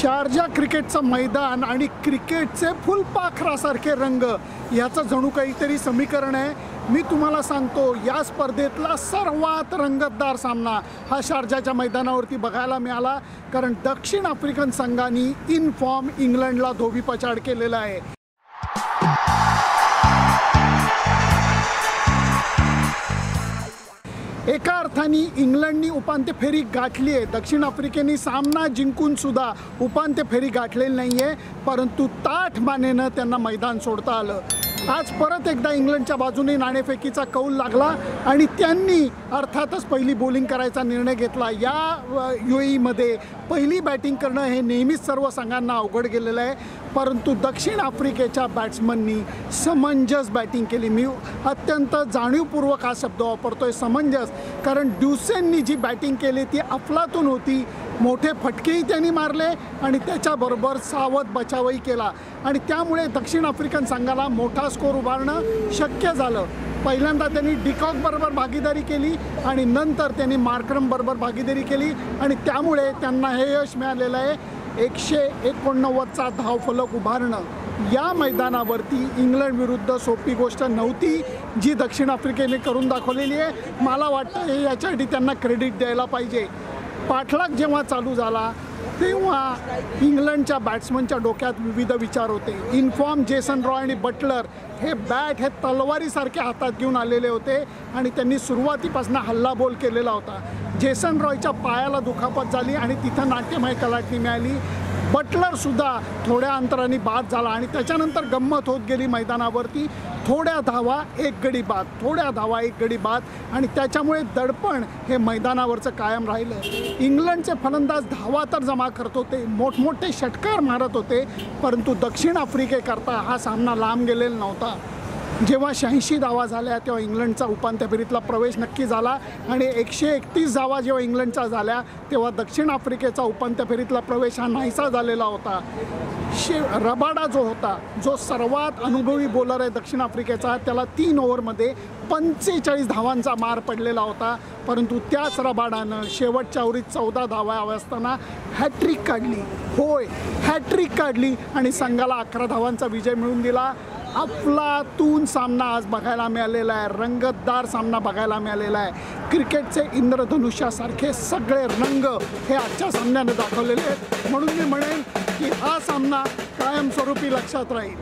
Sharjah क्रिकेटचं मैदान आणि क्रिकेटचे फुलपाखरासारखे रंग याचं जणू काहीतरी समीकरण आहे। मी तुम्हाला सांगतो, या स्पर्धेतला सर्वात रंगतदार सामना हा शारजाच्या मैदानावरती बघायला मिळाला, कारण दक्षिण आफ्रिकन संघाने इन फॉर्म इंग्लंडला धोबीपछाड केलेला आहे। एका अर्थाने इंग्लंडनी उपांत्य फेरी गाठली आहे। दक्षिण आफ्रिकेने सामना जिंकून सुद्धा उपांत्य फेरी गाठलेली नाही आहे, परंतु ताठ मानेनं त्यांना मैदान सोडता आलं। आज परत एकदा इंग्लंडच्या बाजूने नाणेफेकीचा कौल लागला आणि त्यांनी अर्थातच पहिली बॉलिंग करायचा निर्णय घेतला। या UAE पहिली बॅटिंग करणं हे नेहमीच सर्व संघांना अवघड गेलेलं आहे, परंतु दक्षिण आफ्रिकेच्या बॅट्समननी समंजस बॅटिंग केली। मी अत्यंत जाणीवपूर्वक हा शब्द वापरतोय, समंजस, कारण ड्युसेननी जी बॅटिंग केली ती अफलातून होती। मोठे फटकेही त्यांनी मारले आणि त्याच्याबरोबर सावध बचावही केला आणि त्यामुळे दक्षिण आफ्रिकन संघाला मोठा स्कोर उभारणं शक्य झालं। पहिल्यांदा त्यांनी डिकॉक बरोबर भागीदारी केली आणि नंतर त्यांनी मार्करम बरोबर भागीदारी केली आणि त्यामुळे त्यांना हे यश मिळालेलं आहे। 189चा धावफलक उभारणं या मैदानावरती इंग्लंड विरुद्ध सोपी गोष्ट नव्हती, जी दक्षिण आफ्रिकेने करून दाखवलेली आहे। मला वाटतं हे याच्यासाठी त्यांना क्रेडिट द्यायला पाहिजे। पाठलाग जेव्हा चालू झाला तेव्हा इंग्लंडच्या बॅट्समनच्या डोक्यात विविध विचार होते। इनफॉर्म जेसन रॉय आणि बटलर हे तलवारीसारखे हातात घेऊन आलेले होते आणि त्यांनी सुरुवातीपासून हल्लाबोल केलेला होता। जेसन रॉयच्या पायाला दुखापत झाली आणि तिथं नाट्यमय कलाटणी मिळाली। बटलर सुद्धा थोड्या अंतराने बाद झाला आणि त्याच्यानंतर गंमत होत गेली मैदानावरती। थोड्या धावा एक गडी बाद, थोड्या धावा एक गडी बाद, आणि त्याच्यामुळे दडपण हे मैदानावरचं कायम राहिलं। इंग्लंडचे फलंदाज धावा तर जमा करत होते, मोठमोठे षटकार मारत होते, परंतु दक्षिण आफ्रिकेकरता हा सामना लांब गेलेला नव्हता। जेव्हा 86 धावा झाल्या तेव्हा इंग्लंडचा उपांत्य फेरीतला प्रवेश नक्की झाला आणि 131 धावा जेव्हा इंग्लंडच्या झाल्या तेव्हा दक्षिण आफ्रिकेचा उपांत्य फेरीतला प्रवेश हा नाहीसा झालेला होता। रबाडा जो होता, जो सर्वात अनुभवी बॉलर आहे दक्षिण आफ्रिकेचा, त्याला 3 ओव्हरमध्ये 45 धावांचा मार पडलेला होता, परंतु त्याच रबाडानं शेवटच्या ओव्हरीत 14 धावा हव्या असताना हॅट्रिक काढली। होय, हॅट्रिक काढली आणि संघाला 11 धावांचा विजय मिळवून दिला। अफलातून सामना आज बघायला मिळालेला आहे, रंगतदार सामना बघायला मिळालेला आहे। क्रिकेटचे इंद्रधनुष्यासारखे सगळे रंग हे आजच्या सामन्याने दाखवलेले आहेत, म्हणून मी म्हणेन की हा सामना कायमस्वरूपी लक्षात राहील।